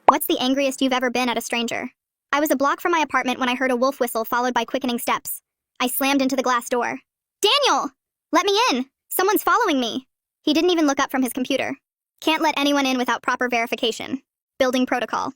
What's the angriest you've ever been at a stranger? I was a block from my apartment when I heard a wolf whistle followed by quickening steps. I slammed into the glass door. Daniel! Let me in! Someone's following me! He didn't even look up from his computer. Can't let anyone in without proper verification. Building protocol.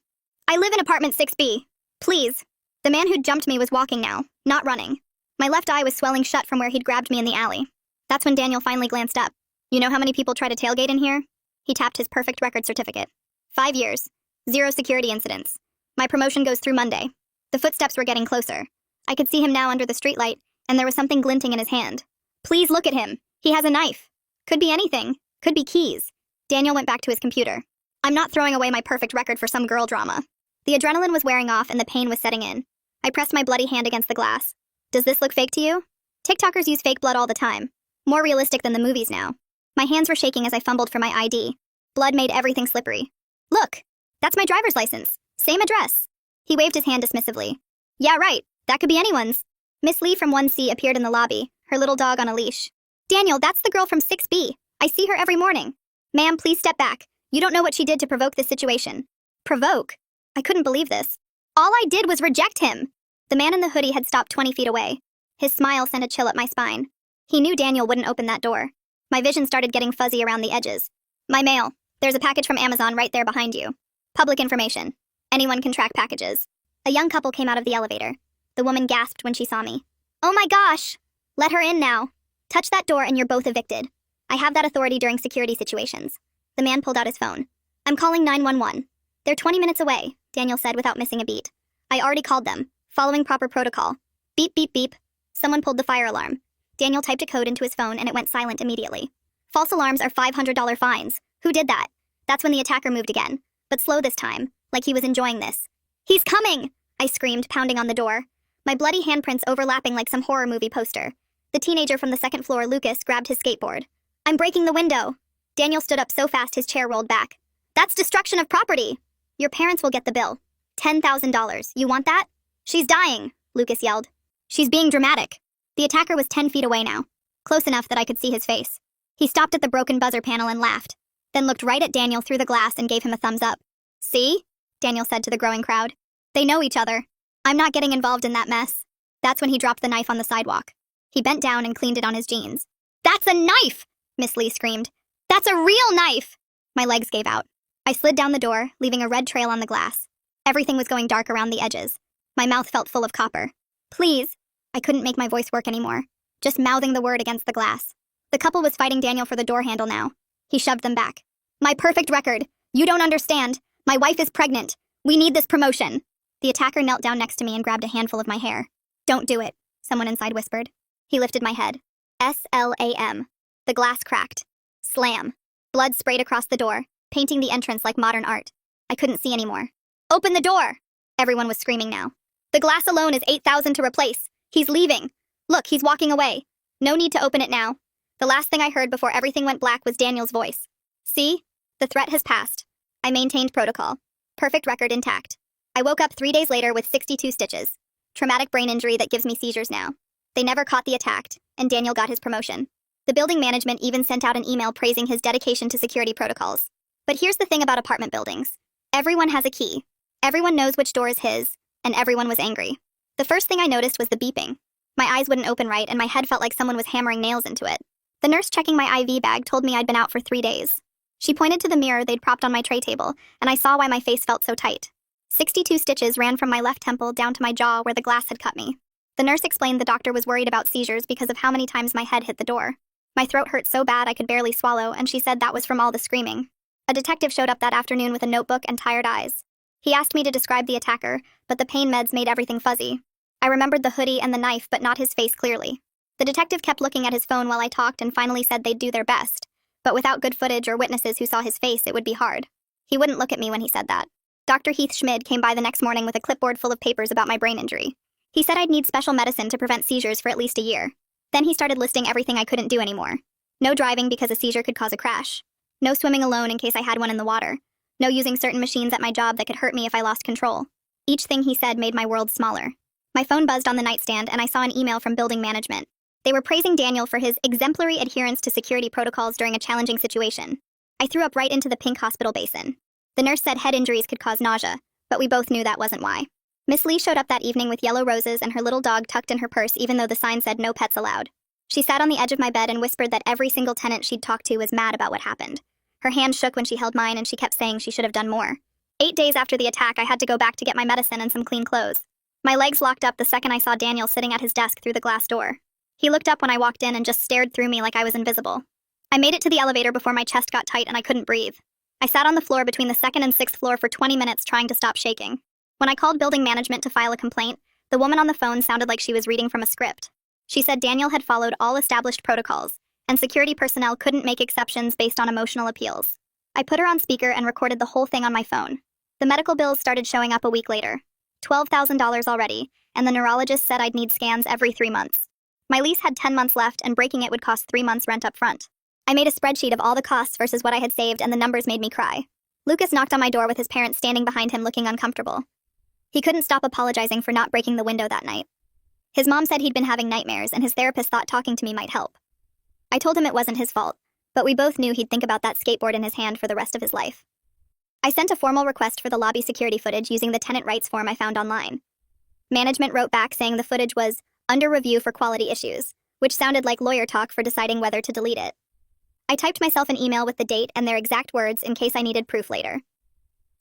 I live in apartment 6B. Please. The man who'd jumped me was walking now, not running. My left eye was swelling shut from where he'd grabbed me in the alley. That's when Daniel finally glanced up. You know how many people try to tailgate in here? He tapped his perfect record certificate. 5 years. 0 security incidents. My promotion goes through Monday. The footsteps were getting closer. I could see him now under the streetlight, and there was something glinting in his hand. Please look at him. He has a knife. Could be anything. Could be keys. Daniel went back to his computer. I'm not throwing away my perfect record for some girl drama. The adrenaline was wearing off and the pain was setting in. I pressed my bloody hand against the glass. Does this look fake to you? TikTokers use fake blood all the time. More realistic than the movies now. My hands were shaking as I fumbled for my ID. Blood made everything slippery. Look! That's my driver's license. Same address. He waved his hand dismissively. Yeah, right. That could be anyone's. Miss Lee from 1C appeared in the lobby, her little dog on a leash. Daniel, that's the girl from 6B. I see her every morning. Ma'am, please step back. You don't know what she did to provoke this situation. Provoke? I couldn't believe this. All I did was reject him. The man in the hoodie had stopped 20 feet away. His smile sent a chill up my spine. He knew Daniel wouldn't open that door. My vision started getting fuzzy around the edges. My mail. There's a package from Amazon right there behind you. Public information. Anyone can track packages. A young couple came out of the elevator. The woman gasped when she saw me. Oh my gosh! Let her in now. Touch that door and you're both evicted. I have that authority during security situations. The man pulled out his phone. I'm calling 911. They're 20 minutes away, Daniel said without missing a beat. I already called them, following proper protocol. Beep, beep, beep. Someone pulled the fire alarm. Daniel typed a code into his phone and it went silent immediately. False alarms are $500 fines. Who did that? That's when the attacker moved again. But slow this time, like he was enjoying this. He's coming! I screamed, pounding on the door. My bloody handprints overlapping like some horror movie poster. The teenager from the second floor, Lucas, grabbed his skateboard. I'm breaking the window. Daniel stood up so fast his chair rolled back. That's destruction of property. Your parents will get the bill. $10,000. You want that? She's dying, Lucas yelled. She's being dramatic. The attacker was 10 feet away now, close enough that I could see his face. He stopped at the broken buzzer panel and laughed, then looked right at Daniel through the glass and gave him a thumbs up. See? Daniel said to the growing crowd. They know each other. I'm not getting involved in that mess. That's when he dropped the knife on the sidewalk. He bent down and cleaned it on his jeans. That's a knife! Miss Lee screamed. That's a real knife! My legs gave out. I slid down the door, leaving a red trail on the glass. Everything was going dark around the edges. My mouth felt full of copper. Please. I couldn't make my voice work anymore, just mouthing the word against the glass. The couple was fighting Daniel for the door handle now. He shoved them back. My perfect record. You don't understand. My wife is pregnant. We need this promotion. The attacker knelt down next to me and grabbed a handful of my hair. Don't do it, someone inside whispered. He lifted my head. SLAM. The glass cracked. Slam. Blood sprayed across the door, painting the entrance like modern art. I couldn't see anymore. Open the door! Everyone was screaming now. The glass alone is $8,000 to replace. He's leaving. Look, he's walking away. No need to open it now. The last thing I heard before everything went black was Daniel's voice. See? The threat has passed. I maintained protocol. Perfect record intact. I woke up 3 days later with 62 stitches. Traumatic brain injury that gives me seizures now. They never caught the attack, and Daniel got his promotion. The building management even sent out an email praising his dedication to security protocols. But here's the thing about apartment buildings. Everyone has a key. Everyone knows which door is his, and everyone was angry. The first thing I noticed was the beeping. My eyes wouldn't open right, and my head felt like someone was hammering nails into it. The nurse checking my IV bag told me I'd been out for 3 days. She pointed to the mirror they'd propped on my tray table, and I saw why my face felt so tight. 62 stitches ran from my left temple down to my jaw where the glass had cut me. The nurse explained the doctor was worried about seizures because of how many times my head hit the door. My throat hurt so bad I could barely swallow, and she said that was from all the screaming. A detective showed up that afternoon with a notebook and tired eyes. He asked me to describe the attacker, but the pain meds made everything fuzzy. I remembered the hoodie and the knife, but not his face clearly. The detective kept looking at his phone while I talked and finally said they'd do their best. But without good footage or witnesses who saw his face, it would be hard. He wouldn't look at me when he said that. Dr. Heath Schmid came by the next morning with a clipboard full of papers about my brain injury. He said I'd need special medicine to prevent seizures for at least a year. Then he started listing everything I couldn't do anymore. No driving because a seizure could cause a crash. No swimming alone in case I had one in the water. No using certain machines at my job that could hurt me if I lost control. Each thing he said made my world smaller. My phone buzzed on the nightstand and I saw an email from building management. They were praising Daniel for his exemplary adherence to security protocols during a challenging situation. I threw up right into the pink hospital basin. The nurse said head injuries could cause nausea, but we both knew that wasn't why. Miss Lee showed up that evening with yellow roses and her little dog tucked in her purse even though the sign said no pets allowed. She sat on the edge of my bed and whispered that every single tenant she'd talked to was mad about what happened. Her hand shook when she held mine and she kept saying she should have done more. 8 days after the attack, I had to go back to get my medicine and some clean clothes. My legs locked up the second I saw Daniel sitting at his desk through the glass door. He looked up when I walked in and just stared through me like I was invisible. I made it to the elevator before my chest got tight and I couldn't breathe. I sat on the floor between the second and sixth floor for 20 minutes trying to stop shaking. When I called building management to file a complaint, the woman on the phone sounded like she was reading from a script. She said Daniel had followed all established protocols, and security personnel couldn't make exceptions based on emotional appeals. I put her on speaker and recorded the whole thing on my phone. The medical bills started showing up a week later. $12,000 already, and the neurologist said I'd need scans every 3 months. My lease had 10 months left, and breaking it would cost 3 months rent up front. I made a spreadsheet of all the costs versus what I had saved, and the numbers made me cry. Lucas knocked on my door with his parents standing behind him looking uncomfortable. He couldn't stop apologizing for not breaking the window that night. His mom said he'd been having nightmares, and his therapist thought talking to me might help. I told him it wasn't his fault, but we both knew he'd think about that skateboard in his hand for the rest of his life. I sent a formal request for the lobby security footage using the tenant rights form I found online. Management wrote back saying the footage was under review for quality issues, which sounded like lawyer talk for deciding whether to delete it. I typed myself an email with the date and their exact words in case I needed proof later.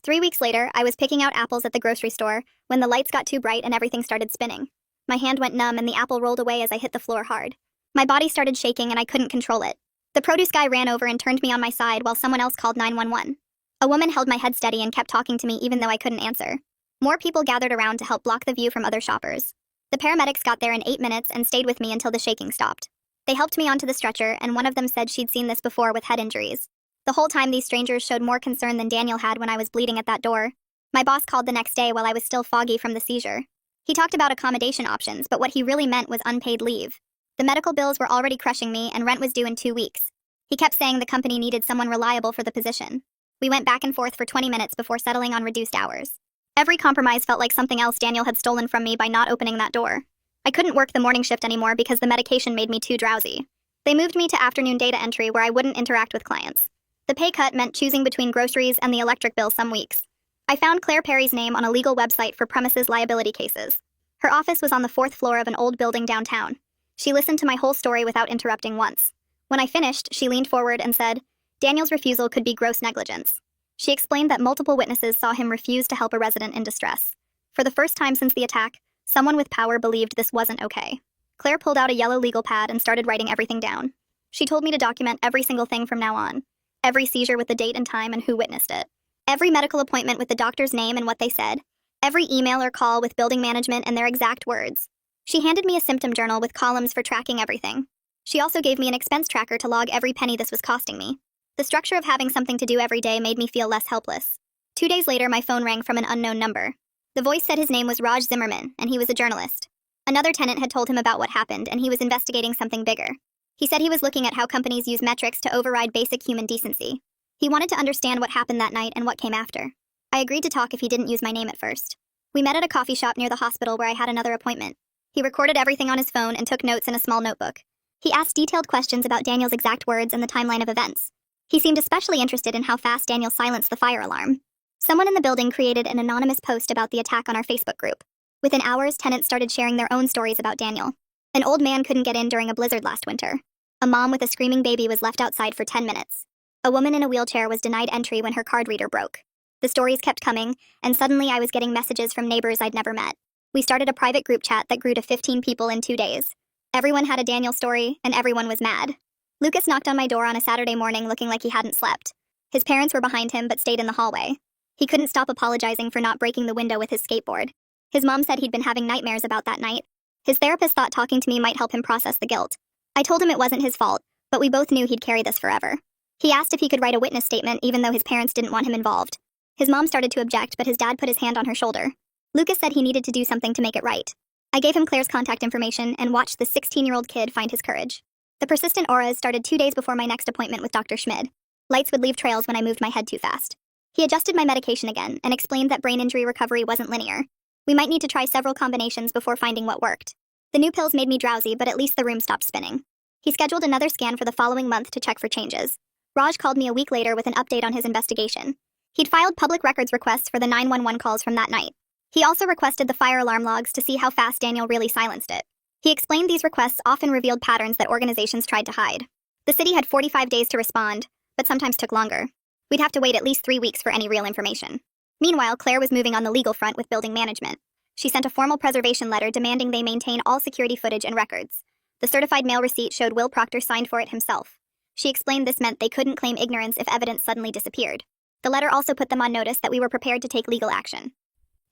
3 weeks later, I was picking out apples at the grocery store when the lights got too bright and everything started spinning. My hand went numb and the apple rolled away as I hit the floor hard. My body started shaking and I couldn't control it. The produce guy ran over and turned me on my side while someone else called 911. A woman held my head steady and kept talking to me even though I couldn't answer. More people gathered around to help block the view from other shoppers. The paramedics got there in 8 minutes and stayed with me until the shaking stopped. They helped me onto the stretcher, and one of them said she'd seen this before with head injuries. The whole time these strangers showed more concern than Daniel had when I was bleeding at that door. My boss called the next day while I was still foggy from the seizure. He talked about accommodation options, but what he really meant was unpaid leave. The medical bills were already crushing me, and rent was due in 2 weeks. He kept saying the company needed someone reliable for the position. We went back and forth for 20 minutes before settling on reduced hours. Every compromise felt like something else Daniel had stolen from me by not opening that door. I couldn't work the morning shift anymore because the medication made me too drowsy. They moved me to afternoon data entry where I wouldn't interact with clients. The pay cut meant choosing between groceries and the electric bill some weeks. I found Claire Perry's name on a legal website for premises liability cases. Her office was on the 4th floor of an old building downtown. She listened to my whole story without interrupting once. When I finished, she leaned forward and said, Daniel's refusal could be gross negligence. She explained that multiple witnesses saw him refuse to help a resident in distress. For the first time since the attack, someone with power believed this wasn't okay. Claire pulled out a yellow legal pad and started writing everything down. She told me to document every single thing from now on. Every seizure with the date and time and who witnessed it. Every medical appointment with the doctor's name and what they said. Every email or call with building management and their exact words. She handed me a symptom journal with columns for tracking everything. She also gave me an expense tracker to log every penny this was costing me. The structure of having something to do every day made me feel less helpless. 2 days later, my phone rang from an unknown number. The voice said his name was Raj Zimmerman, and he was a journalist. Another tenant had told him about what happened, and he was investigating something bigger. He said he was looking at how companies use metrics to override basic human decency. He wanted to understand what happened that night and what came after. I agreed to talk if he didn't use my name at first. We met at a coffee shop near the hospital where I had another appointment. He recorded everything on his phone and took notes in a small notebook. He asked detailed questions about Daniel's exact words and the timeline of events. He seemed especially interested in how fast Daniel silenced the fire alarm. Someone in the building created an anonymous post about the attack on our Facebook group. Within hours, tenants started sharing their own stories about Daniel. An old man couldn't get in during a blizzard last winter. A mom with a screaming baby was left outside for 10 minutes. A woman in a wheelchair was denied entry when her card reader broke. The stories kept coming, and suddenly I was getting messages from neighbors I'd never met. We started a private group chat that grew to 15 people in 2 days. Everyone had a Daniel story, and everyone was mad. Lucas knocked on my door on a Saturday morning looking like he hadn't slept. His parents were behind him but stayed in the hallway. He couldn't stop apologizing for not breaking the window with his skateboard. His mom said he'd been having nightmares about that night. His therapist thought talking to me might help him process the guilt. I told him it wasn't his fault, but we both knew he'd carry this forever. He asked if he could write a witness statement even though his parents didn't want him involved. His mom started to object, but his dad put his hand on her shoulder. Lucas said he needed to do something to make it right. I gave him Claire's contact information and watched the 16-year-old kid find his courage. The persistent auras started 2 days before my next appointment with Dr. Schmid. Lights would leave trails when I moved my head too fast. He adjusted my medication again and explained that brain injury recovery wasn't linear. We might need to try several combinations before finding what worked. The new pills made me drowsy, but at least the room stopped spinning. He scheduled another scan for the following month to check for changes. Raj called me a week later with an update on his investigation. He'd filed public records requests for the 911 calls from that night. He also requested the fire alarm logs to see how fast Daniel really silenced it. He explained these requests often revealed patterns that organizations tried to hide. The city had 45 days to respond, but sometimes took longer. We'd have to wait at least 3 weeks for any real information. Meanwhile, Claire was moving on the legal front with building management. She sent a formal preservation letter demanding they maintain all security footage and records. The certified mail receipt showed Will Proctor signed for it himself. She explained this meant they couldn't claim ignorance if evidence suddenly disappeared. The letter also put them on notice that we were prepared to take legal action.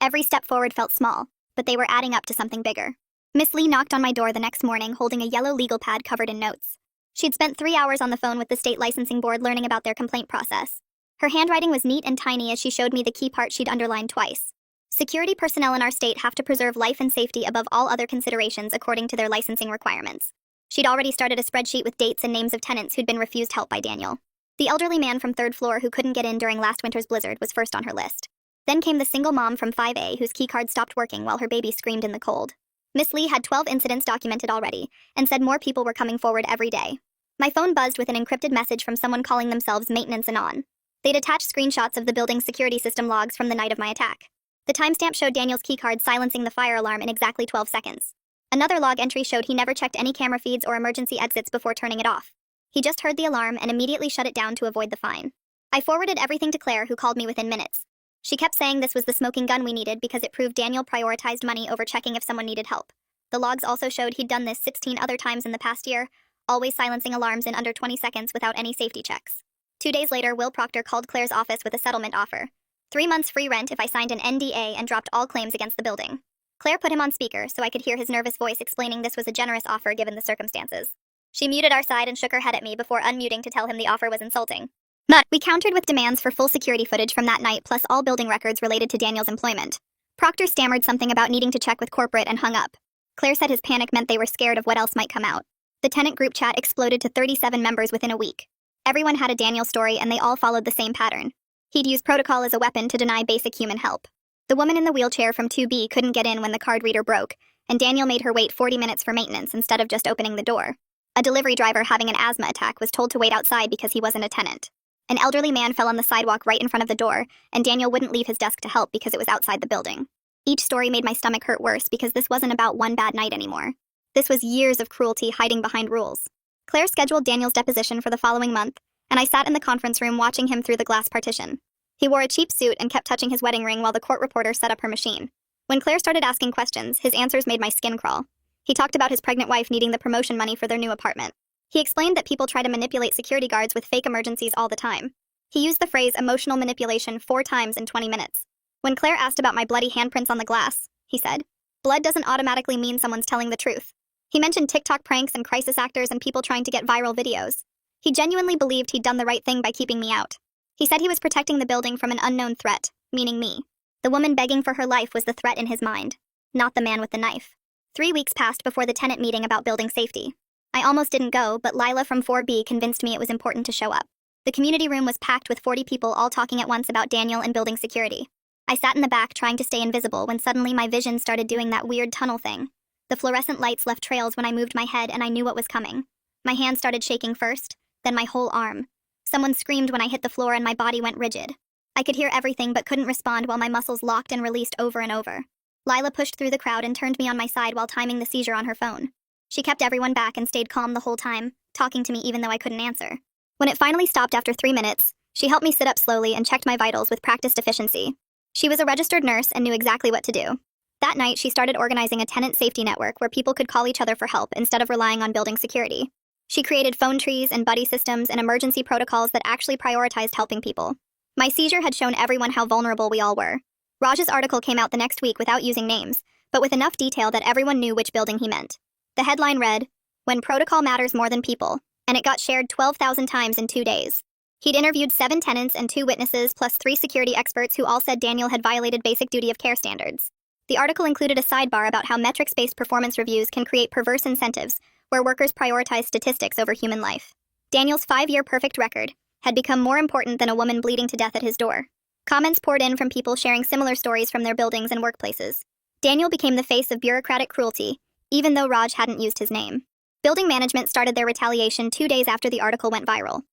Every step forward felt small, but they were adding up to something bigger. Miss Lee knocked on my door the next morning holding a yellow legal pad covered in notes. She'd spent 3 hours on the phone with the state licensing board learning about their complaint process. Her handwriting was neat and tiny as she showed me the key part she'd underlined twice. Security personnel in our state have to preserve life and safety above all other considerations according to their licensing requirements. She'd already started a spreadsheet with dates and names of tenants who'd been refused help by Daniel. The elderly man from 3rd floor who couldn't get in during last winter's blizzard was first on her list. Then came the single mom from 5A whose keycard stopped working while her baby screamed in the cold. Miss Lee had 12 incidents documented already, and said more people were coming forward every day. My phone buzzed with an encrypted message from someone calling themselves Maintenance Anon. They'd attached screenshots of the building's security system logs from the night of my attack. The timestamp showed Daniel's keycard silencing the fire alarm in exactly 12 seconds. Another log entry showed he never checked any camera feeds or emergency exits before turning it off. He just heard the alarm and immediately shut it down to avoid the fine. I forwarded everything to Claire, who called me within minutes. She kept saying this was the smoking gun we needed because it proved Daniel prioritized money over checking if someone needed help. The logs also showed he'd done this 16 other times in the past year, always silencing alarms in under 20 seconds without any safety checks. 2 days later, Will Proctor called Claire's office with a settlement offer. 3 months free rent if I signed an NDA and dropped all claims against the building. Claire put him on speaker so I could hear his nervous voice explaining this was a generous offer given the circumstances. She muted our side and shook her head at me before unmuting to tell him the offer was insulting. But we countered with demands for full security footage from that night plus all building records related to Daniel's employment. Proctor stammered something about needing to check with corporate and hung up. Claire said his panic meant they were scared of what else might come out. The tenant group chat exploded to 37 members within a week. Everyone had a Daniel story and they all followed the same pattern. He'd use protocol as a weapon to deny basic human help. The woman in the wheelchair from 2B couldn't get in when the card reader broke, and Daniel made her wait 40 minutes for maintenance instead of just opening the door. A delivery driver having an asthma attack was told to wait outside because he wasn't a tenant. An elderly man fell on the sidewalk right in front of the door, and Daniel wouldn't leave his desk to help because it was outside the building. Each story made my stomach hurt worse because this wasn't about one bad night anymore. This was years of cruelty hiding behind rules. Claire scheduled Daniel's deposition for the following month, and I sat in the conference room watching him through the glass partition. He wore a cheap suit and kept touching his wedding ring while the court reporter set up her machine. When Claire started asking questions, his answers made my skin crawl. He talked about his pregnant wife needing the promotion money for their new apartment. He explained that people try to manipulate security guards with fake emergencies all the time. He used the phrase emotional manipulation 4 times in 20 minutes. When Claire asked about my bloody handprints on the glass, he said, "Blood doesn't automatically mean someone's telling the truth." He mentioned TikTok pranks and crisis actors and people trying to get viral videos. He genuinely believed he'd done the right thing by keeping me out. He said he was protecting the building from an unknown threat, meaning me. The woman begging for her life was the threat in his mind, not the man with the knife. 3 weeks passed before the tenant meeting about building safety. I almost didn't go, but Lila from 4B convinced me it was important to show up. The community room was packed with 40 people all talking at once about Daniel and building security. I sat in the back trying to stay invisible when suddenly my vision started doing that weird tunnel thing. The fluorescent lights left trails when I moved my head and I knew what was coming. My hand started shaking first, then my whole arm. Someone screamed when I hit the floor and my body went rigid. I could hear everything but couldn't respond while my muscles locked and released over and over. Lila pushed through the crowd and turned me on my side while timing the seizure on her phone. She kept everyone back and stayed calm the whole time, talking to me even though I couldn't answer. When it finally stopped after 3 minutes, she helped me sit up slowly and checked my vitals with practiced efficiency. She was a registered nurse and knew exactly what to do. That night, she started organizing a tenant safety network where people could call each other for help instead of relying on building security. She created phone trees and buddy systems and emergency protocols that actually prioritized helping people. My seizure had shown everyone how vulnerable we all were. Raj's article came out the next week without using names, but with enough detail that everyone knew which building he meant. The headline read, "When Protocol Matters More Than People," and it got shared 12,000 times in 2 days. He'd interviewed 7 tenants and 2 witnesses plus 3 security experts who all said Daniel had violated basic duty of care standards. The article included a sidebar about how metrics-based performance reviews can create perverse incentives where workers prioritize statistics over human life. Daniel's 5-year perfect record had become more important than a woman bleeding to death at his door. Comments poured in from people sharing similar stories from their buildings and workplaces. Daniel became the face of bureaucratic cruelty, even though Raj hadn't used his name. Building management started their retaliation 2 days after the article went viral.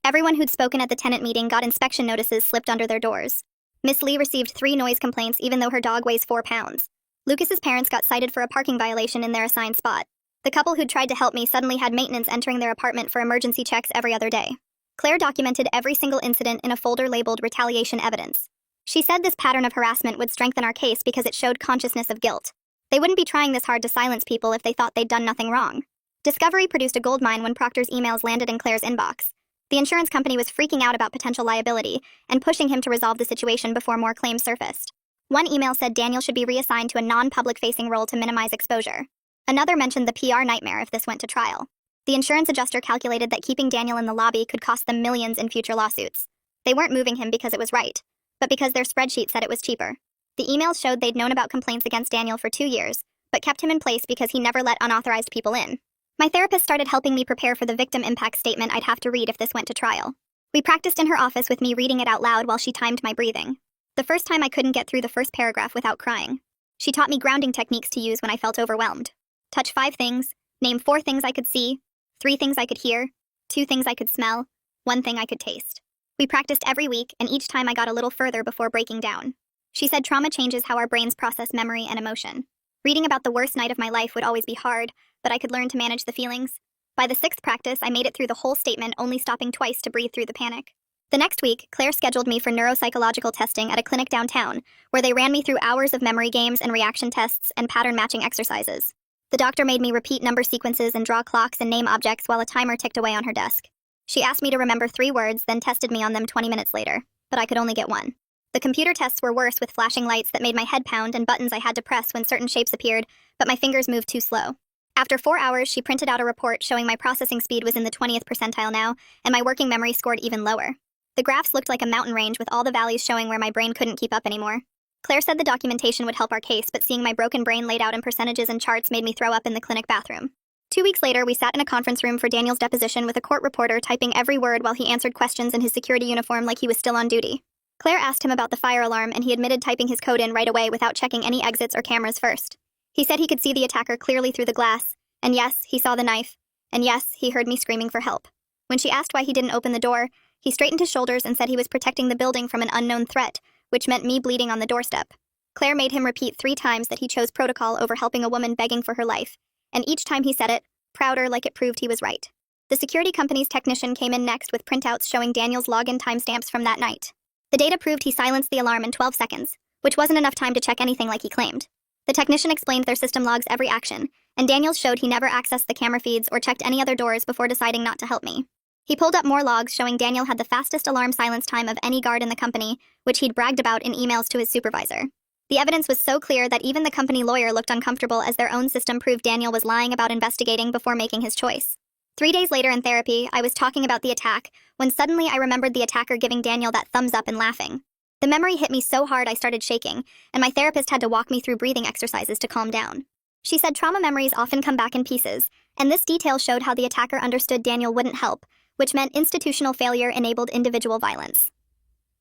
Everyone who'd spoken at the tenant meeting got inspection notices slipped under their doors. Miss Lee received 3 noise complaints even though her dog weighs 4 pounds. Lucas's parents got cited for a parking violation in their assigned spot. The couple who'd tried to help me suddenly had maintenance entering their apartment for emergency checks every other day. Claire documented every single incident in a folder labeled retaliation evidence. She said this pattern of harassment would strengthen our case because it showed consciousness of guilt. They wouldn't be trying this hard to silence people if they thought they'd done nothing wrong. Discovery produced a goldmine when Proctor's emails landed in Claire's inbox. The insurance company was freaking out about potential liability and pushing him to resolve the situation before more claims surfaced. One email said Daniel should be reassigned to a non-public facing role to minimize exposure. Another mentioned the PR nightmare if this went to trial. The insurance adjuster calculated that keeping Daniel in the lobby could cost them millions in future lawsuits. They weren't moving him because it was right, but because their spreadsheet said it was cheaper. The emails showed they'd known about complaints against Daniel for 2 years, but kept him in place because he never let unauthorized people in. My therapist started helping me prepare for the victim impact statement I'd have to read if this went to trial. We practiced in her office with me reading it out loud while she timed my breathing. The first time I couldn't get through the first paragraph without crying. She taught me grounding techniques to use when I felt overwhelmed. Touch 5 things, name 4 things I could see, 3 things I could hear, 2 things I could smell, 1 thing I could taste. We practiced every week, and each time I got a little further before breaking down. She said trauma changes how our brains process memory and emotion. Reading about the worst night of my life would always be hard, but I could learn to manage the feelings. By the 6th practice, I made it through the whole statement, only stopping twice to breathe through the panic. The next week, Claire scheduled me for neuropsychological testing at a clinic downtown, where they ran me through hours of memory games and reaction tests and pattern matching exercises. The doctor made me repeat number sequences and draw clocks and name objects while a timer ticked away on her desk. She asked me to remember 3 words, then tested me on them 20 minutes later, but I could only get 1. The computer tests were worse with flashing lights that made my head pound and buttons I had to press when certain shapes appeared, but my fingers moved too slow. After 4 hours, she printed out a report showing my processing speed was in the 20th percentile now, and my working memory scored even lower. The graphs looked like a mountain range with all the valleys showing where my brain couldn't keep up anymore. Claire said the documentation would help our case, but seeing my broken brain laid out in percentages and charts made me throw up in the clinic bathroom. 2 weeks later, we sat in a conference room for Daniel's deposition with a court reporter typing every word while he answered questions in his security uniform like he was still on duty. Claire asked him about the fire alarm, and he admitted typing his code in right away without checking any exits or cameras first. He said he could see the attacker clearly through the glass, and yes, he saw the knife, and yes, he heard me screaming for help. When she asked why he didn't open the door, he straightened his shoulders and said he was protecting the building from an unknown threat, which meant me bleeding on the doorstep. Claire made him repeat 3 times that he chose protocol over helping a woman begging for her life, and each time he said it, prouder like it proved he was right. The security company's technician came in next with printouts showing Daniel's login timestamps from that night. The data proved he silenced the alarm in 12 seconds, which wasn't enough time to check anything like he claimed. The technician explained their system logs every action, and Daniels showed he never accessed the camera feeds or checked any other doors before deciding not to help me. He pulled up more logs showing Daniel had the fastest alarm silence time of any guard in the company, which he'd bragged about in emails to his supervisor. The evidence was so clear that even the company lawyer looked uncomfortable as their own system proved Daniel was lying about investigating before making his choice. 3 days later in therapy, I was talking about the attack, when suddenly I remembered the attacker giving Daniel that thumbs up and laughing. The memory hit me so hard I started shaking, and my therapist had to walk me through breathing exercises to calm down. She said trauma memories often come back in pieces, and this detail showed how the attacker understood Daniel wouldn't help, which meant institutional failure enabled individual violence.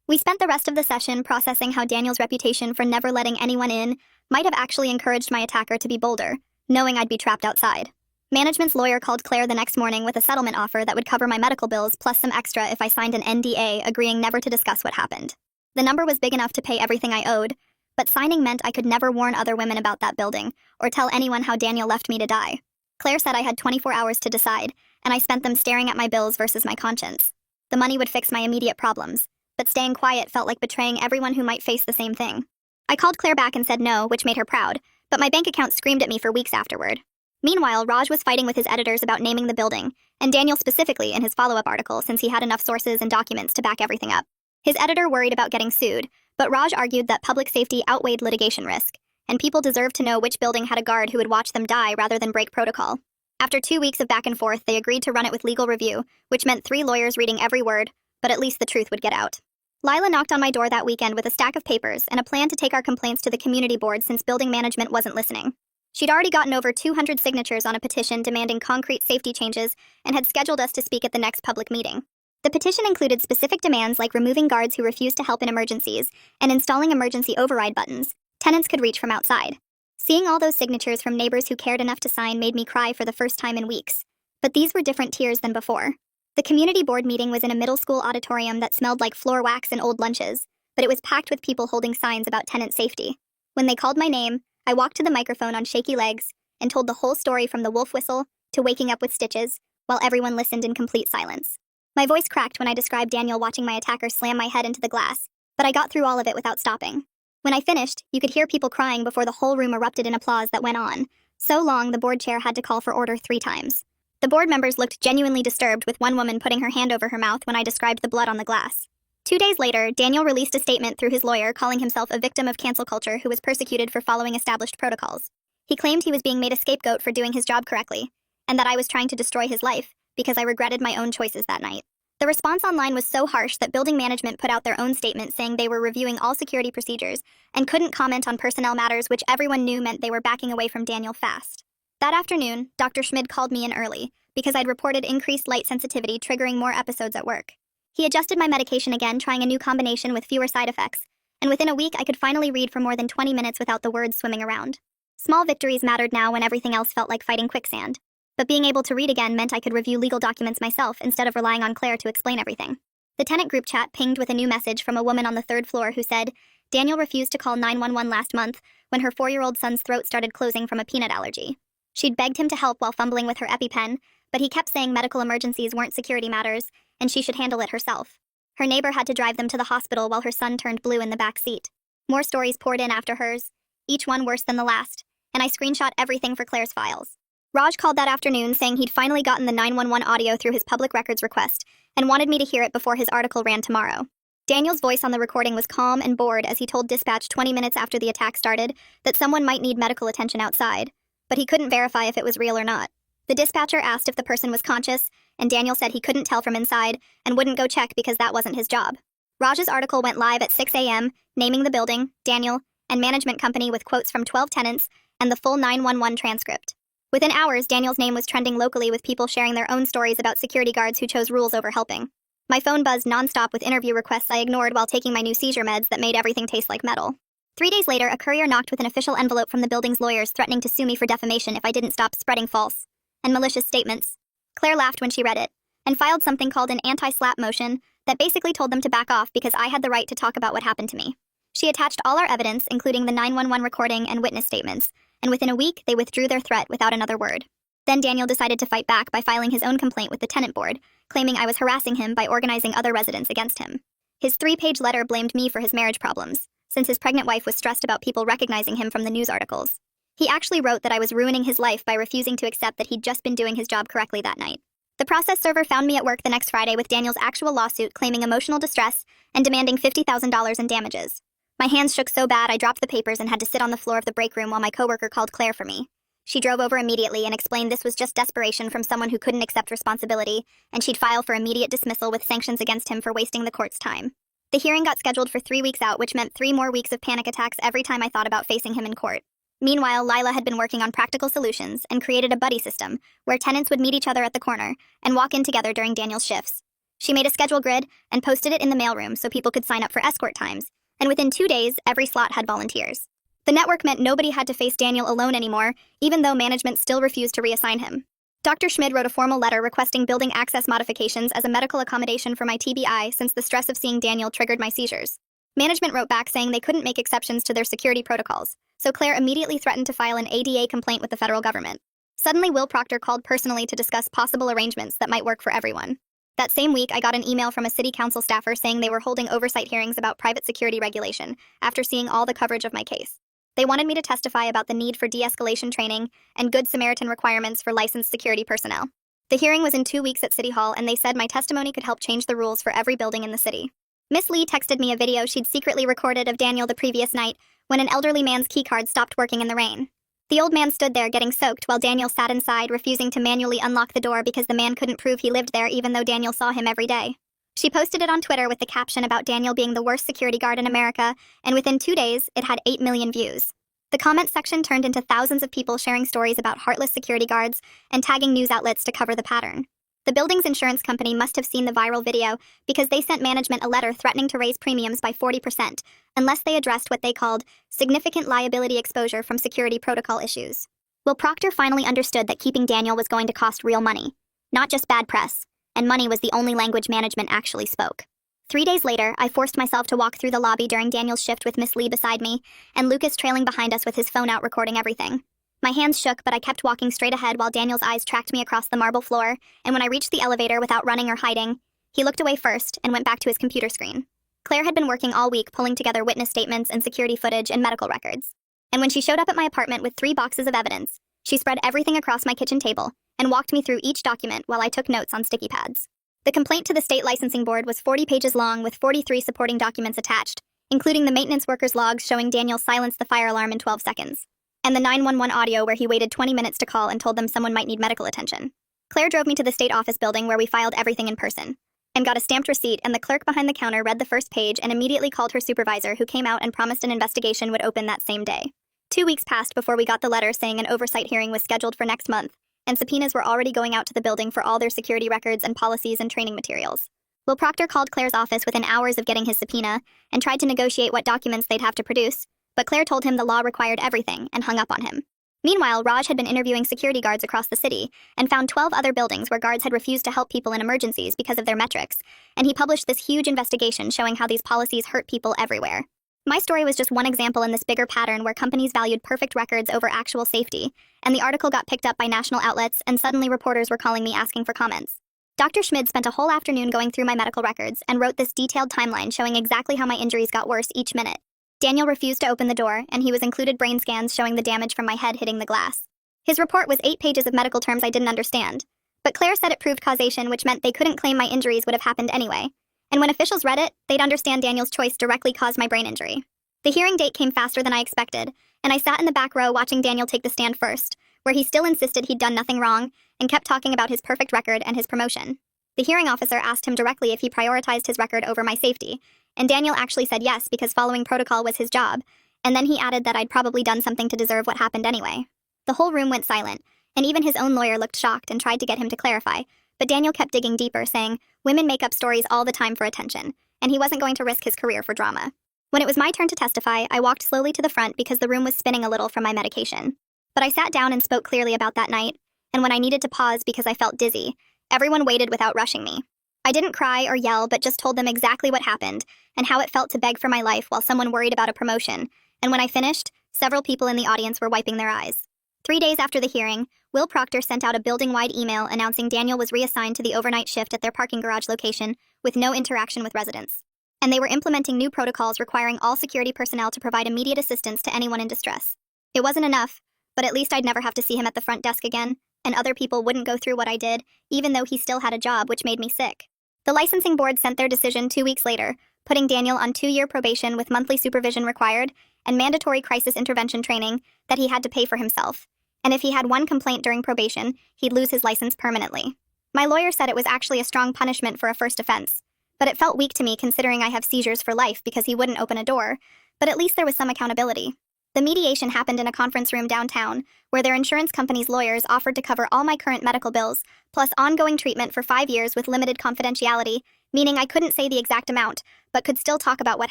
We spent the rest of the session processing how Daniel's reputation for never letting anyone in might have actually encouraged my attacker to be bolder, knowing I'd be trapped outside. Management's lawyer called Claire the next morning with a settlement offer that would cover my medical bills plus some extra if I signed an NDA agreeing never to discuss what happened. The number was big enough to pay everything I owed, but signing meant I could never warn other women about that building or tell anyone how Daniel left me to die. Claire said I had 24 hours to decide, and I spent them staring at my bills versus my conscience. The money would fix my immediate problems, but staying quiet felt like betraying everyone who might face the same thing. I called Claire back and said no, which made her proud, but my bank account screamed at me for weeks afterward. Meanwhile, Raj was fighting with his editors about naming the building, and Daniel specifically in his follow-up article since he had enough sources and documents to back everything up. His editor worried about getting sued, but Raj argued that public safety outweighed litigation risk, and people deserved to know which building had a guard who would watch them die rather than break protocol. After 2 weeks of back and forth, they agreed to run it with legal review, which meant 3 lawyers reading every word, but at least the truth would get out. Lila knocked on my door that weekend with a stack of papers and a plan to take our complaints to the community board since building management wasn't listening. She'd already gotten over 200 signatures on a petition demanding concrete safety changes and had scheduled us to speak at the next public meeting. The petition included specific demands like removing guards who refused to help in emergencies and installing emergency override buttons tenants could reach from outside. Seeing all those signatures from neighbors who cared enough to sign made me cry for the first time in weeks. But these were different tears than before. The community board meeting was in a middle school auditorium that smelled like floor wax and old lunches, but it was packed with people holding signs about tenant safety. When they called my name, I walked to the microphone on shaky legs and told the whole story from the wolf whistle to waking up with stitches, while everyone listened in complete silence. My voice cracked when I described Daniel watching my attacker slam my head into the glass, but I got through all of it without stopping. When I finished, you could hear people crying before the whole room erupted in applause that went on. So long, the board chair had to call for order 3 times. The board members looked genuinely disturbed, with one woman putting her hand over her mouth when I described the blood on the glass. 2 days later, Daniel released a statement through his lawyer calling himself a victim of cancel culture who was persecuted for following established protocols. He claimed he was being made a scapegoat for doing his job correctly, and that I was trying to destroy his life because I regretted my own choices that night. The response online was so harsh that building management put out their own statement saying they were reviewing all security procedures and couldn't comment on personnel matters, which everyone knew meant they were backing away from Daniel fast. That afternoon, Dr. Schmid called me in early because I'd reported increased light sensitivity triggering more episodes at work. He adjusted my medication again, trying a new combination with fewer side effects, and within a week I could finally read for more than 20 minutes without the words swimming around. Small victories mattered now when everything else felt like fighting quicksand. But being able to read again meant I could review legal documents myself instead of relying on Claire to explain everything. The tenant group chat pinged with a new message from a woman on the 3rd floor who said, Daniel refused to call 911 last month when her 4-year-old son's throat started closing from a peanut allergy. She'd begged him to help while fumbling with her EpiPen, but he kept saying medical emergencies weren't security matters and she should handle it herself. Her neighbor had to drive them to the hospital while her son turned blue in the back seat. More stories poured in after hers, each one worse than the last, and I screenshot everything for Claire's files. Raj called that afternoon saying he'd finally gotten the 911 audio through his public records request and wanted me to hear it before his article ran tomorrow. Daniel's voice on the recording was calm and bored as he told dispatch 20 minutes after the attack started that someone might need medical attention outside, but he couldn't verify if it was real or not. The dispatcher asked if the person was conscious, and Daniel said he couldn't tell from inside and wouldn't go check because that wasn't his job. Raj's article went live at 6 a.m., naming the building, Daniel, and management company with quotes from 12 tenants and the full 911 transcript. Within hours, Daniel's name was trending locally with people sharing their own stories about security guards who chose rules over helping. My phone buzzed nonstop with interview requests I ignored while taking my new seizure meds that made everything taste like metal. 3 days later, a courier knocked with an official envelope from the building's lawyers threatening to sue me for defamation if I didn't stop spreading false and malicious statements. Claire laughed when she read it and filed something called an anti-slap motion that basically told them to back off because I had the right to talk about what happened to me. She attached all our evidence, including the 911 recording and witness statements, and within a week, they withdrew their threat without another word. Then Daniel decided to fight back by filing his own complaint with the tenant board, claiming I was harassing him by organizing other residents against him. His 3-page letter blamed me for his marriage problems, since his pregnant wife was stressed about people recognizing him from the news articles. He actually wrote that I was ruining his life by refusing to accept that he'd just been doing his job correctly that night. The process server found me at work the next Friday with Daniel's actual lawsuit claiming emotional distress and demanding $50,000 in damages. My hands shook so bad I dropped the papers and had to sit on the floor of the break room while my coworker called Claire for me. She drove over immediately and explained this was just desperation from someone who couldn't accept responsibility, and she'd file for immediate dismissal with sanctions against him for wasting the court's time. The hearing got scheduled for 3 weeks out, which meant 3 more weeks of panic attacks every time I thought about facing him in court. Meanwhile, Lila had been working on practical solutions and created a buddy system where tenants would meet each other at the corner and walk in together during Daniel's shifts. She made a schedule grid and posted it in the mailroom so people could sign up for escort times, and within 2 days, every slot had volunteers. The network meant nobody had to face Daniel alone anymore, even though management still refused to reassign him. Dr. Schmid wrote a formal letter requesting building access modifications as a medical accommodation for my TBI since the stress of seeing Daniel triggered my seizures. Management wrote back saying they couldn't make exceptions to their security protocols, so Claire immediately threatened to file an ADA complaint with the federal government. Suddenly, Will Proctor called personally to discuss possible arrangements that might work for everyone. That same week, I got an email from a city council staffer saying they were holding oversight hearings about private security regulation after seeing all the coverage of my case. They wanted me to testify about the need for de-escalation training and Good Samaritan requirements for licensed security personnel. The hearing was in 2 weeks at City Hall, and they said my testimony could help change the rules for every building in the city. Miss Lee texted me a video she'd secretly recorded of Daniel the previous night when an elderly man's keycard stopped working in the rain. The old man stood there getting soaked while Daniel sat inside, refusing to manually unlock the door because the man couldn't prove he lived there even though Daniel saw him every day. She posted it on Twitter with the caption about Daniel being the worst security guard in America, and within 2 days, it had 8 million views. The comments section turned into thousands of people sharing stories about heartless security guards and tagging news outlets to cover the pattern. The building's insurance company must have seen the viral video because they sent management a letter threatening to raise premiums by 40% unless they addressed what they called significant liability exposure from security protocol issues. Will Proctor finally understood that keeping Daniel was going to cost real money, not just bad press, and money was the only language management actually spoke. 3 days later, I forced myself to walk through the lobby during Daniel's shift with Miss Lee beside me, and Lucas trailing behind us with his phone out recording everything. My hands shook, but I kept walking straight ahead while Daniel's eyes tracked me across the marble floor, and when I reached the elevator without running or hiding, he looked away first and went back to his computer screen. Claire had been working all week pulling together witness statements and security footage and medical records. And when she showed up at my apartment with 3 boxes of evidence, she spread everything across my kitchen table and walked me through each document while I took notes on sticky pads. The complaint to the state licensing board was 40 pages long with 43 supporting documents attached, including the maintenance worker's logs showing Daniel silenced the fire alarm in 12 seconds, and the 911 audio where he waited 20 minutes to call and told them someone might need medical attention. Claire drove me to the state office building where we filed everything in person, and got a stamped receipt, and the clerk behind the counter read the first page and immediately called her supervisor, who came out and promised an investigation would open that same day. 2 weeks passed before we got the letter saying an oversight hearing was scheduled for next month, and subpoenas were already going out to the building for all their security records and policies and training materials. Will Proctor called Claire's office within hours of getting his subpoena and tried to negotiate what documents they'd have to produce, but Claire told him the law required everything and hung up on him. Meanwhile, Raj had been interviewing security guards across the city and found 12 other buildings where guards had refused to help people in emergencies because of their metrics, and he published this huge investigation showing how these policies hurt people everywhere. My story was just one example in this bigger pattern where companies valued perfect records over actual safety, and the article got picked up by national outlets, and suddenly reporters were calling me asking for comments. Dr. Schmid spent a whole afternoon going through my medical records and wrote this detailed timeline showing exactly how my injuries got worse each minute. Daniel refused to open the door, and he was included brain scans showing the damage from my head hitting the glass. His report was 8 pages of medical terms I didn't understand, but Claire said it proved causation, which meant they couldn't claim my injuries would have happened anyway. And when officials read it, they'd understand Daniel's choice directly caused my brain injury. The hearing date came faster than I expected, and I sat in the back row watching Daniel take the stand first, where he still insisted he'd done nothing wrong and kept talking about his perfect record and his promotion. The hearing officer asked him directly if he prioritized his record over my safety, and Daniel actually said yes because following protocol was his job, and then he added that I'd probably done something to deserve what happened anyway. The whole room went silent, and even his own lawyer looked shocked and tried to get him to clarify, but Daniel kept digging deeper, saying women make up stories all the time for attention, and he wasn't going to risk his career for drama. When it was my turn to testify, I walked slowly to the front because the room was spinning a little from my medication. But I sat down and spoke clearly about that night, and when I needed to pause because I felt dizzy, everyone waited without rushing me. I didn't cry or yell, but just told them exactly what happened and how it felt to beg for my life while someone worried about a promotion, and when I finished, several people in the audience were wiping their eyes. 3 days after the hearing, Will Proctor sent out a building-wide email announcing Daniel was reassigned to the overnight shift at their parking garage location with no interaction with residents. And they were implementing new protocols requiring all security personnel to provide immediate assistance to anyone in distress. It wasn't enough, but at least I'd never have to see him at the front desk again, and other people wouldn't go through what I did, even though he still had a job, which made me sick. The licensing board sent their decision 2 weeks later, putting Daniel on 2-year probation with monthly supervision required and mandatory crisis intervention training that he had to pay for himself. And if he had one complaint during probation, he'd lose his license permanently. My lawyer said it was actually a strong punishment for a first offense, but it felt weak to me considering I have seizures for life because he wouldn't open a door, but at least there was some accountability. The mediation happened in a conference room downtown, where their insurance company's lawyers offered to cover all my current medical bills, plus ongoing treatment for 5 years with limited confidentiality, meaning I couldn't say the exact amount, but could still talk about what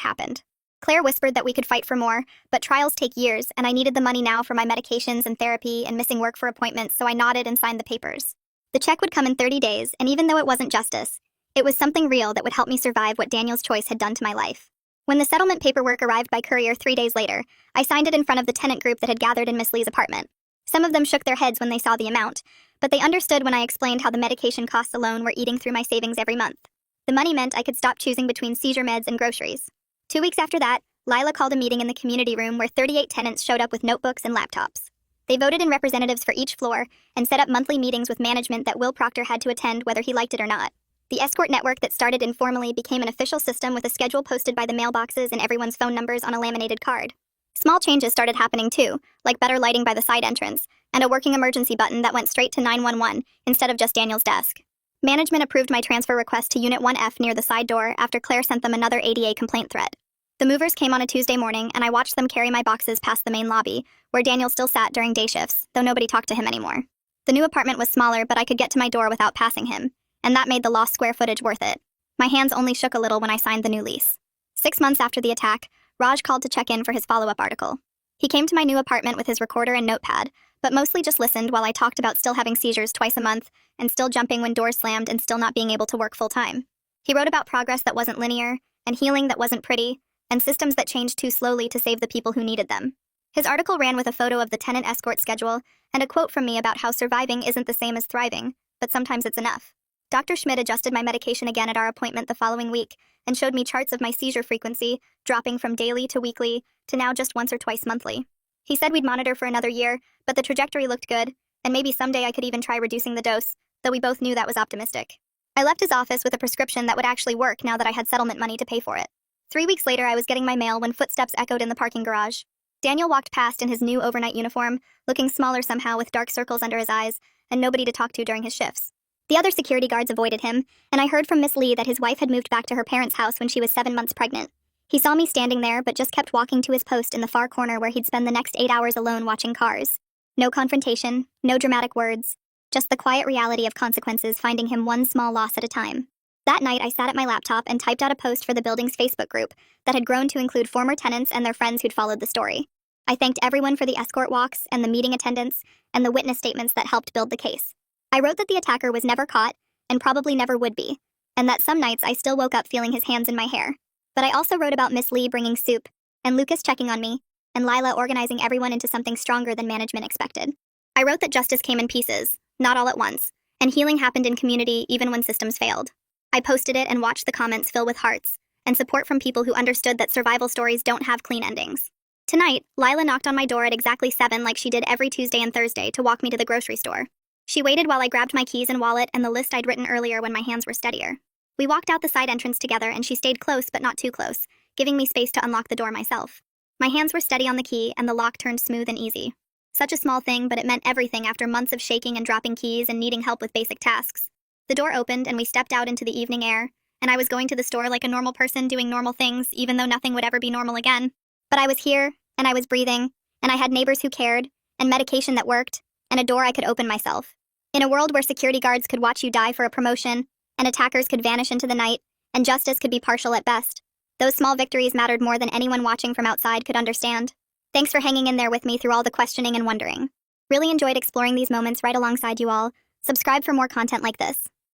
happened. Claire whispered that we could fight for more, but trials take years, and I needed the money now for my medications and therapy and missing work for appointments, so I nodded and signed the papers. The check would come in 30 days, and even though it wasn't justice, it was something real that would help me survive what Daniel's choice had done to my life. When the settlement paperwork arrived by courier 3 days later, I signed it in front of the tenant group that had gathered in Miss Lee's apartment. Some of them shook their heads when they saw the amount, but they understood when I explained how the medication costs alone were eating through my savings every month. The money meant I could stop choosing between seizure meds and groceries. 2 weeks after that, Lila called a meeting in the community room where 38 tenants showed up with notebooks and laptops. They voted in representatives for each floor and set up monthly meetings with management that Will Proctor had to attend whether he liked it or not. The escort network that started informally became an official system with a schedule posted by the mailboxes and everyone's phone numbers on a laminated card. Small changes started happening too, like better lighting by the side entrance, and a working emergency button that went straight to 911 instead of just Daniel's desk. Management approved my transfer request to Unit 1F near the side door after Claire sent them another ADA complaint threat. The movers came on a Tuesday morning, and I watched them carry my boxes past the main lobby, where Daniel still sat during day shifts, though nobody talked to him anymore. The new apartment was smaller, but I could get to my door without passing him, and that made the lost square footage worth it. My hands only shook a little when I signed the new lease. 6 months after the attack, Raj called to check in for his follow-up article. He came to my new apartment with his recorder and notepad, but mostly just listened while I talked about still having seizures twice a month, and still jumping when doors slammed and still not being able to work full-time. He wrote about progress that wasn't linear, and healing that wasn't pretty, and systems that changed too slowly to save the people who needed them. His article ran with a photo of the tenant escort schedule and a quote from me about how surviving isn't the same as thriving, but sometimes it's enough. Dr. Schmidt adjusted my medication again at our appointment the following week and showed me charts of my seizure frequency, dropping from daily to weekly to now just once or twice monthly. He said we'd monitor for another year, but the trajectory looked good, and maybe someday I could even try reducing the dose, though we both knew that was optimistic. I left his office with a prescription that would actually work now that I had settlement money to pay for it. 3 weeks later, I was getting my mail when footsteps echoed in the parking garage. Daniel walked past in his new overnight uniform, looking smaller somehow with dark circles under his eyes, and nobody to talk to during his shifts. The other security guards avoided him, and I heard from Miss Lee that his wife had moved back to her parents' house when she was 7 months pregnant. He saw me standing there, but just kept walking to his post in the far corner where he'd spend the next 8 hours alone watching cars. No confrontation, no dramatic words, just the quiet reality of consequences finding him one small loss at a time. That night, I sat at my laptop and typed out a post for the building's Facebook group that had grown to include former tenants and their friends who'd followed the story. I thanked everyone for the escort walks and the meeting attendance and the witness statements that helped build the case. I wrote that the attacker was never caught and probably never would be, and that some nights I still woke up feeling his hands in my hair. But I also wrote about Miss Lee bringing soup, and Lucas checking on me, and Lila organizing everyone into something stronger than management expected. I wrote that justice came in pieces, not all at once, and healing happened in community even when systems failed. I posted it and watched the comments fill with hearts, and support from people who understood that survival stories don't have clean endings. Tonight, Lila knocked on my door at exactly 7 like she did every Tuesday and Thursday to walk me to the grocery store. She waited while I grabbed my keys and wallet and the list I'd written earlier when my hands were steadier. We walked out the side entrance together and she stayed close but not too close, giving me space to unlock the door myself. My hands were steady on the key and the lock turned smooth and easy. Such a small thing, but it meant everything after months of shaking and dropping keys and needing help with basic tasks. The door opened and we stepped out into the evening air, and I was going to the store like a normal person doing normal things, even though nothing would ever be normal again. But I was here, and I was breathing, and I had neighbors who cared, and medication that worked, and a door I could open myself. In a world where security guards could watch you die for a promotion, and attackers could vanish into the night, and justice could be partial at best, those small victories mattered more than anyone watching from outside could understand. Thanks for hanging in there with me through all the questioning and wondering. Really enjoyed exploring these moments right alongside you all. Subscribe for more content like this.